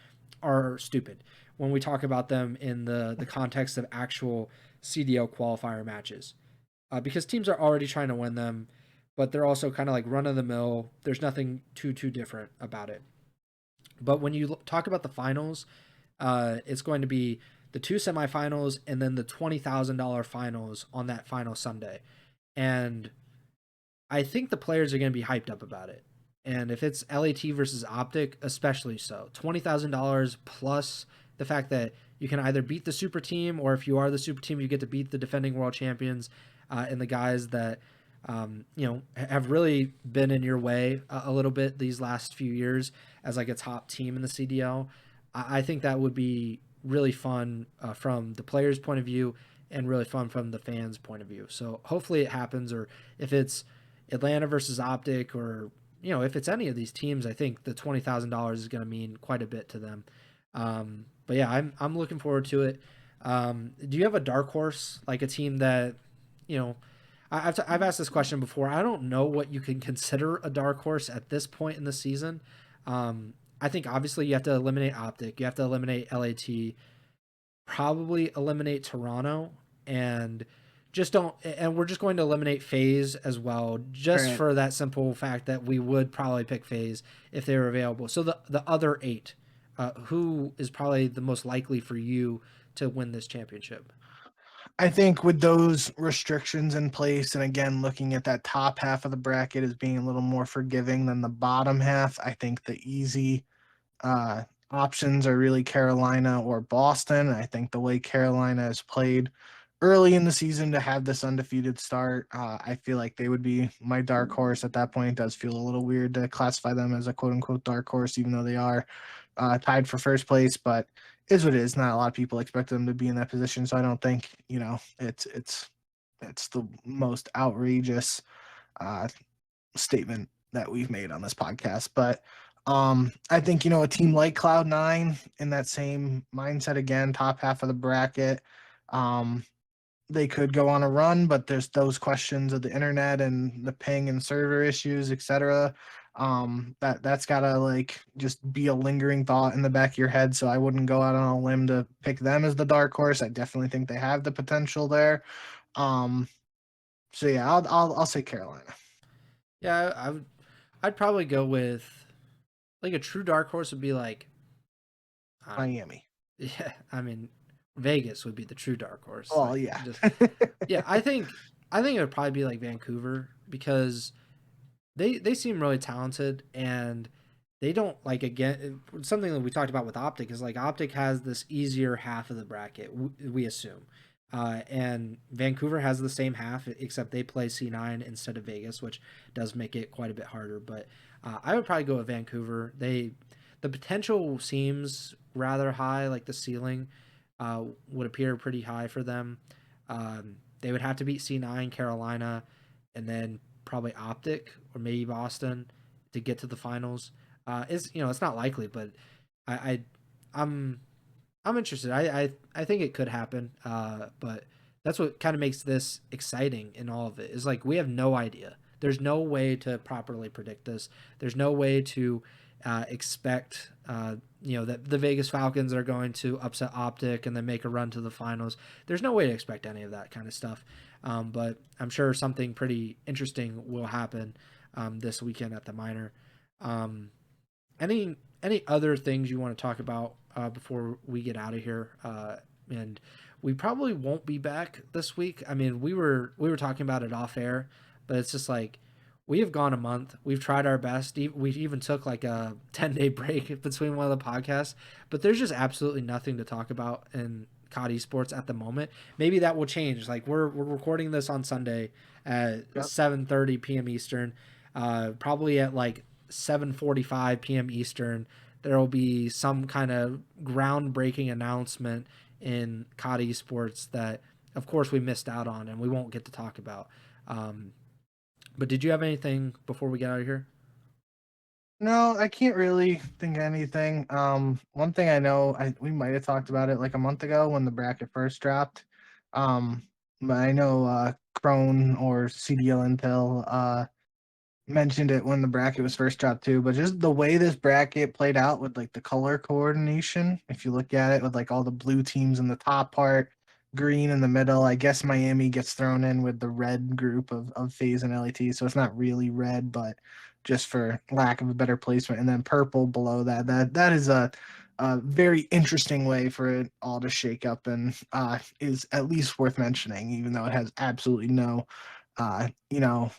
S1: are stupid when we talk about them in the context of actual CDL qualifier matches because teams are already trying to win them, but they're also kind of like run of the mill. There's nothing too different about it. But when you talk about the finals, it's going to be the two semifinals and then the $20,000 finals on that final Sunday, and I think the players are going to be hyped up about it. And if it's LAT versus OpTic, especially so, $20,000 plus the fact that you can either beat the super team or if you are the super team, you get to beat the defending world champions. and the guys that have really been in your way a little bit these last few years as like a top team in the CDL. I think that would be really fun from the players' point of view and really fun from the fans' point of view. So hopefully it happens, or if it's Atlanta versus OpTic, or if it's any of these teams, I think the $20,000 is going to mean quite a bit to them. But yeah, I'm looking forward to it. Do you have a dark horse, like a team that you know? I've asked this question before. I don't know what you can consider a dark horse at this point in the season. I think obviously you have to eliminate OpTic, you have to eliminate LAT, probably eliminate Toronto, and just don't. And we're just going to eliminate FaZe as well, just
S2: Right.
S1: for that simple fact that we would probably pick FaZe if they were available. So the other eight, who is probably the most likely for you to win this championship?
S2: I think with those restrictions in place, and again, looking at that top half of the bracket as being a little more forgiving than the bottom half, I think the easy options are really Carolina or Boston. I think the way Carolina has played early in the season to have this undefeated start, I feel like they would be my dark horse at that point. It does feel a little weird to classify them as a quote unquote dark horse, even though they are tied for first place, but is what it is. Not a lot of people expect them to be in that position, so I don't think it's the most outrageous uh, statement that we've made on this podcast. But I think a team like Cloud9 in that same mindset again, top half of the bracket. Um, they could go on a run, but there's those questions of the internet and the ping and server issues, etc. That's gotta like just be a lingering thought in the back of your head. So I wouldn't go out on a limb to pick them as the dark horse. I definitely think they have the potential there. Um, so yeah, I'll say Carolina.
S1: Yeah, I'd probably go with like a true dark horse would be like I don't,
S2: Miami.
S1: yeah, I mean Vegas would be the true dark horse.
S2: Oh
S1: Like
S2: yeah.
S1: just yeah, I think it would probably be like Vancouver because they seem really talented and they don't like again something that we talked about with OpTic is like OpTic has this easier half of the bracket we assume. And Vancouver has the same half, except they play C9 instead of Vegas, which does make it quite a bit harder. But I would probably go with Vancouver. The potential seems rather high, like the ceiling would appear pretty high for them. They would have to beat C9, Carolina, and then probably OpTic or maybe Boston to get to the finals. It's not likely, but I, I I'm I'm interested. I think it could happen. But that's what kind of makes this exciting in all of it. Is like we have no idea. There's no way to properly predict this. There's no way to expect that the Vegas Falcons are going to upset OpTic and then make a run to the finals. There's no way to expect any of that kind of stuff. But I'm sure something pretty interesting will happen this weekend at the minor. Um, any other things you want to talk about before we get out of here? And we probably won't be back this week. I mean, we were talking about it off air, but it's just like we have gone a month. We've tried our best. We even took like a 10-day break between one of the podcasts, but there's just absolutely nothing to talk about in COD Esports at the moment. Maybe that will change. Like we're recording this on Sunday at
S2: Yep.
S1: 7:30 p.m. Eastern. Probably at like 7:45 p.m. Eastern, there will be some kind of groundbreaking announcement in COD Esports that, of course, we missed out on and we won't get to talk about. Um, but did you have anything before we get out of here?
S2: No, I can't really think of anything. One thing I know, we might have talked about it like a month ago when the bracket first dropped. Um, but I know Crone or CDL Intel mentioned it when the bracket was first dropped too. But just the way this bracket played out with like the color coordination, if you look at it with like all the blue teams in the top part, green in the middle. I guess Miami gets thrown in with the red group of FaZe and LAT, so it's not really red, but just for lack of a better placement, and then purple below that. That is a very interesting way for it all to shake up, and is at least worth mentioning, even though it has absolutely no, uh, you know,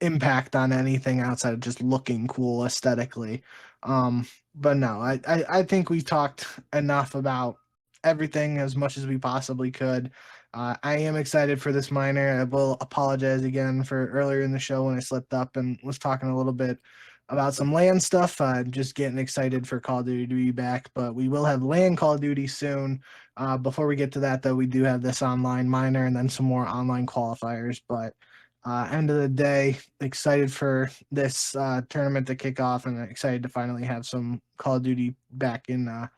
S2: impact on anything outside of just looking cool aesthetically. But no, I think we talked enough about everything as much as we possibly could. I am excited for this minor. I will apologize again for earlier in the show when I slipped up and was talking a little bit about some LAN stuff. Just getting excited for Call of Duty to be back, but we will have LAN Call of Duty soon. Before we get to that, though, we do have this online minor and then some more online qualifiers. But end of the day, excited for this tournament to kick off, and excited to finally have some Call of Duty back on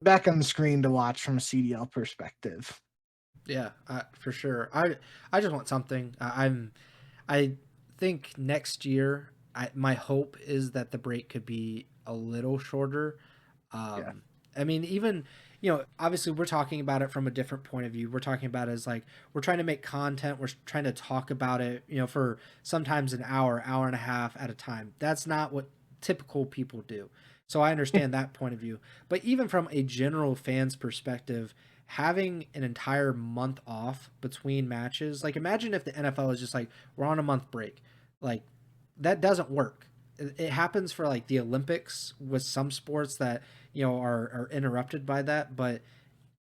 S2: the screen to watch from a CDL perspective.
S1: Yeah, for sure. I just want something. I think next year, my hope is that the break could be a little shorter.
S2: Yeah.
S1: I mean, even, obviously we're talking about it from a different point of view. We're talking about it as like we're trying to make content. We're trying to talk about it, for sometimes an hour, hour and a half at a time. That's not what typical people do. So I understand that point of view. But even from a general fan's perspective, having an entire month off between matches, like imagine if the NFL is just like, we're on a month break. Like that doesn't work. It happens for like the Olympics with some sports that, are interrupted by that. But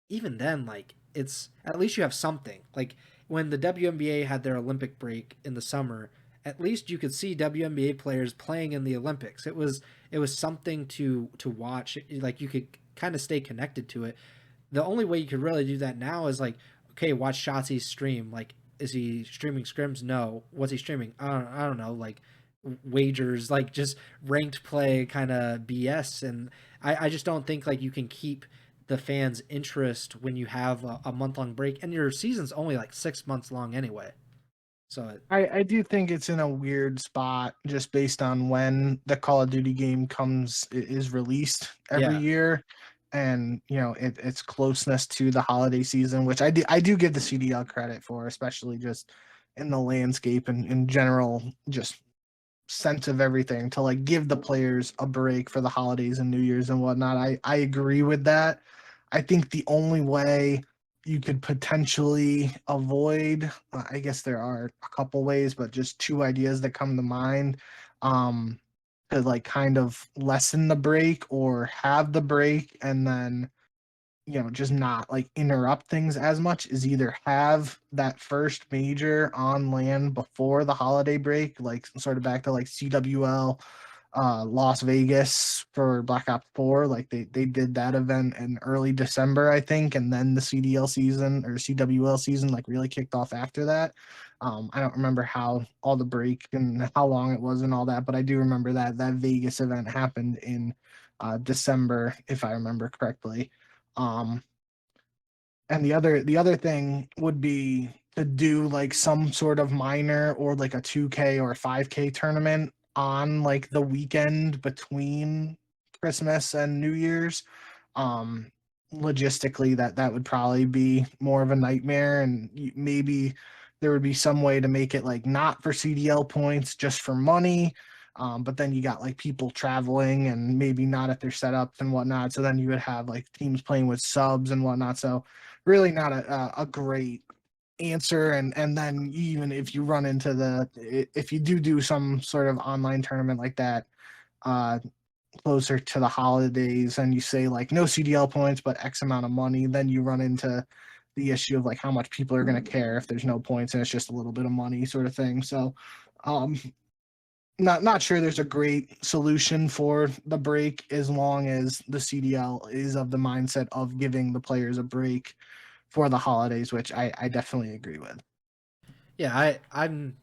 S1: even then, like it's at least you have something. Like when the WNBA had their Olympic break in the summer, at least you could see WNBA players playing in the Olympics. It was something to watch. Like you could kind of stay connected to it. The only way you could really do that now is like, okay, watch Shotzi's stream. Like, is he streaming scrims? No. What's he streaming? I don't know. Like wagers, like just ranked play kind of BS. And I just don't think like you can keep the fans' interest when you have a month long break, and your season's only like 6 months long anyway. So
S2: I do think it's in a weird spot just based on when the Call of Duty game is released every
S1: yeah,
S2: year, and its closeness to the holiday season, which I do give the CDL credit for, especially just in the landscape and in general, just sense of everything to like give the players a break for the holidays and New Year's and whatnot. I agree with that. I think the only way you could potentially avoid, I guess there are a couple ways, but just two ideas that come to mind. To like kind of lessen the break or have the break and then just not like interrupt things as much is either have that first major on land before the holiday break, like sort of back to like CWL, Las Vegas for Black Ops 4. Like they did that event in early December, I think, and then the CDL season or CWL season like really kicked off after that. I don't remember how all the break and how long it was and all that, but I do remember that Vegas event happened in December, if I remember correctly. Um, and the other thing would be to do like some sort of minor or like a 2K or a 5K tournament on like the weekend between Christmas and New Year's. Um, Logistically, that would probably be more of a nightmare, and maybe there would be some way to make it like not for CDL points, just for money. But then you got like people traveling and maybe not at their setups and whatnot. So then you would have like teams playing with subs and whatnot. So really not a great answer. And then even if you run into if you do some sort of online tournament like that, uh, closer to the holidays and you say like no CDL points but X amount of money, then you run into the issue of like how much people are going to care if there's no points and it's just a little bit of money sort of thing. So um not sure there's a great solution for the break as long as the CDL is of the mindset of giving the players a break for the holidays, which I definitely agree with.
S1: yeah. I'm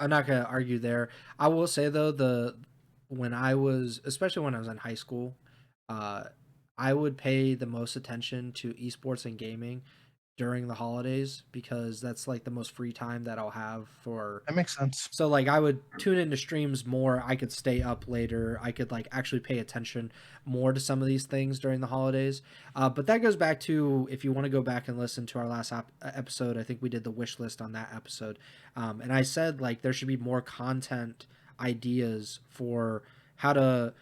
S1: not gonna argue there. I will say though, when I was, especially when I was in high school, uh, I would pay the most attention to esports and gaming during the holidays because that's like the most free time that I'll have for.
S2: That makes sense.
S1: So like I would tune into streams more. I could stay up later. I could like actually pay attention more to some of these things during the holidays. But that goes back to if you want to go back and listen to our last episode. I think we did the wish list on that episode, and I said like there should be more content ideas for how to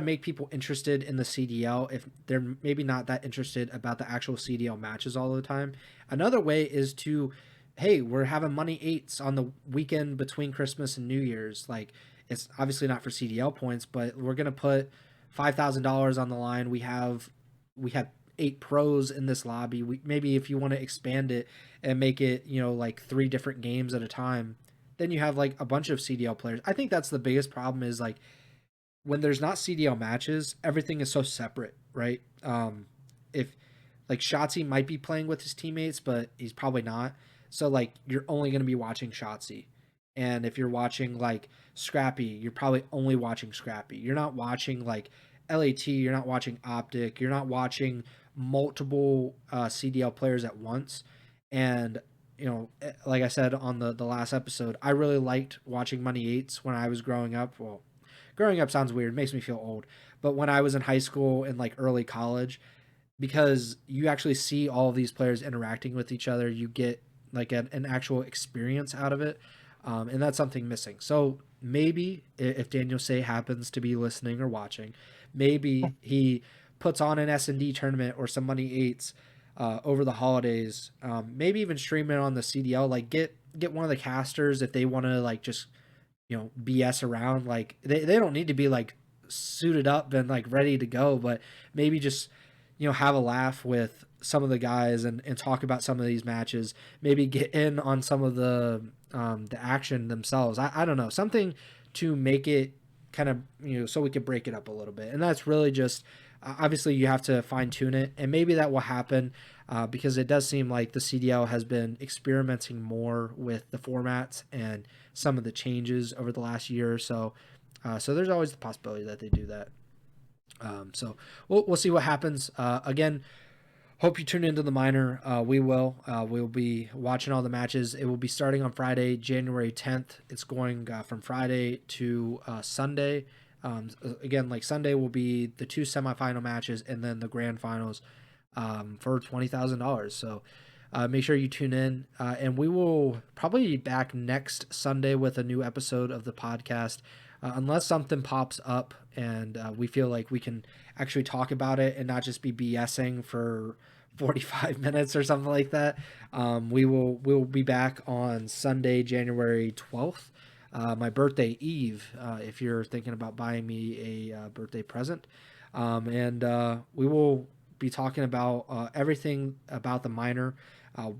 S1: make people interested in the CDL if they're maybe not that interested about the actual CDL matches all the time. Another way is to, hey, we're having money eights on the weekend between Christmas and New Year's. Like it's obviously not for CDL points, but we're gonna put $5,000 on the line. We have 8 pros in this lobby. Maybe if you want to expand it and make it, like 3 different games at a time, then you have like a bunch of CDL players. I think that's the biggest problem is like when there's not CDL matches, everything is so separate, right? If like Shotzi might be playing with his teammates, but he's probably not. So like you're only going to be watching Shotzi. And if you're watching like Scrappy, you're probably only watching Scrappy. You're not watching like LAT, you're not watching OpTic, you're not watching multiple CDL players at once. And like I said on the last episode, I really liked watching Money Eights when I was growing up. Well, growing up sounds weird, makes me feel old. But when I was in high school and like early college, because you actually see all of these players interacting with each other, you get like an actual experience out of it. And that's something missing. So maybe if Daniel Say happens to be listening or watching, maybe he puts on an S&D tournament or some Money Eights over the holidays. Maybe even stream it on the CDL. Like get one of the casters if they want to like just BS around. Like they don't need to be like suited up and like ready to go, but maybe just have a laugh with some of the guys and talk about some of these matches. Maybe get in on some of the action themselves. I don't know, something to make it kind of so we could break it up a little bit. And that's really just obviously you have to fine tune it, and maybe that will happen because it does seem like the CDL has been experimenting more with the formats and some of the changes over the last year or so. So there's always the possibility that they do that. So we'll see what happens. Again, hope you tune into the minor. We will. We'll be watching all the matches. It will be starting on Friday, January 10th. It's going from Friday to Sunday. Again, like Sunday will be the 2 semifinal matches and then the grand finals for $20,000. So make sure you tune in. And we will probably be back next Sunday with a new episode of the podcast. Unless something pops up and we feel like we can actually talk about it and not just be BSing for 45 minutes or something like that. We'll be back on Sunday, January 12th, my birthday eve, if you're thinking about buying me a birthday present. And we will be talking about everything about the minor,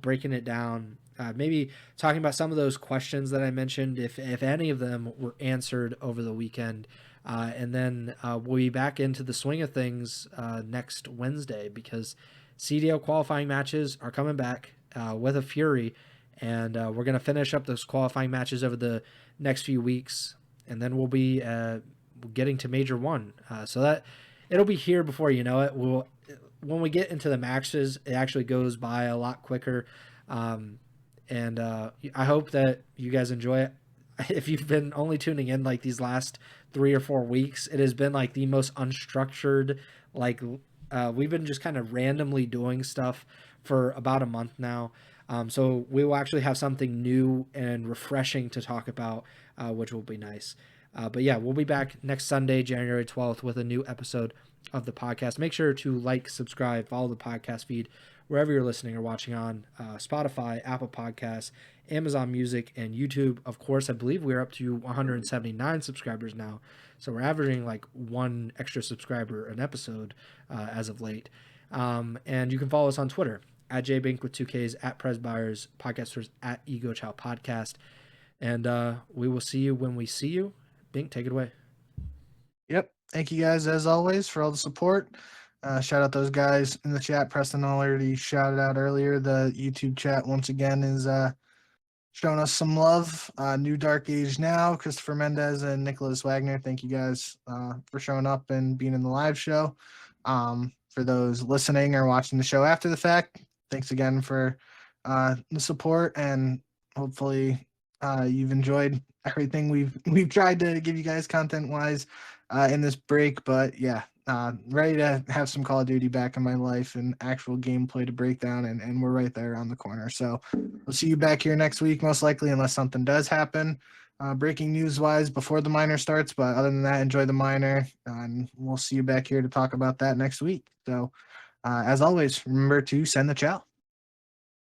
S1: breaking it down, maybe talking about some of those questions that I mentioned, if any of them were answered over the weekend. And then we'll be back into the swing of things next Wednesday because CDL qualifying matches are coming back with a fury. And we're going to finish up those qualifying matches over the next few weeks. And then we'll be getting to Major 1. So that it'll be here before you know it. When we get into the matches, it actually goes by a lot quicker. And I hope that you guys enjoy it. If you've been only tuning in like these last 3 or 4 weeks, it has been like the most unstructured, like we've been just kind of randomly doing stuff for about a month now. So we will actually have something new and refreshing to talk about, which will be nice. But yeah, we'll be back next Sunday, January 12th with a new episode of the podcast. Make sure to like, subscribe, follow the podcast feed wherever you're listening or watching on Spotify, Apple Podcasts, Amazon Music, and YouTube. Of course, I believe we're up to 179 subscribers now. So we're averaging like 1 extra subscriber an episode as of late. And you can follow us on Twitter at jbink with 2Ks, at Preston Byers, podcasters at Ego Chall Podcast. And we will see you when we see you. Bink, take it away.
S2: Yep. Thank you guys, as always, for all the support. Shout out those guys in the chat. Preston already shouted out earlier. The YouTube chat, once again, is showing us some love. New Dark Age Now, Christopher Mendez and Nicholas Wagner. Thank you guys for showing up and being in the live show. For those listening or watching the show after the fact, thanks again for the support, and hopefully you've enjoyed everything we've tried to give you guys content-wise in this break. But yeah, ready to have some Call of Duty back in my life and actual gameplay to break down, and we're right there around the corner. So we'll see you back here next week, most likely, unless something does happen breaking news-wise before the minor starts. But other than that, enjoy the minor, and we'll see you back here to talk about that next week. So as always, remember to send the chow.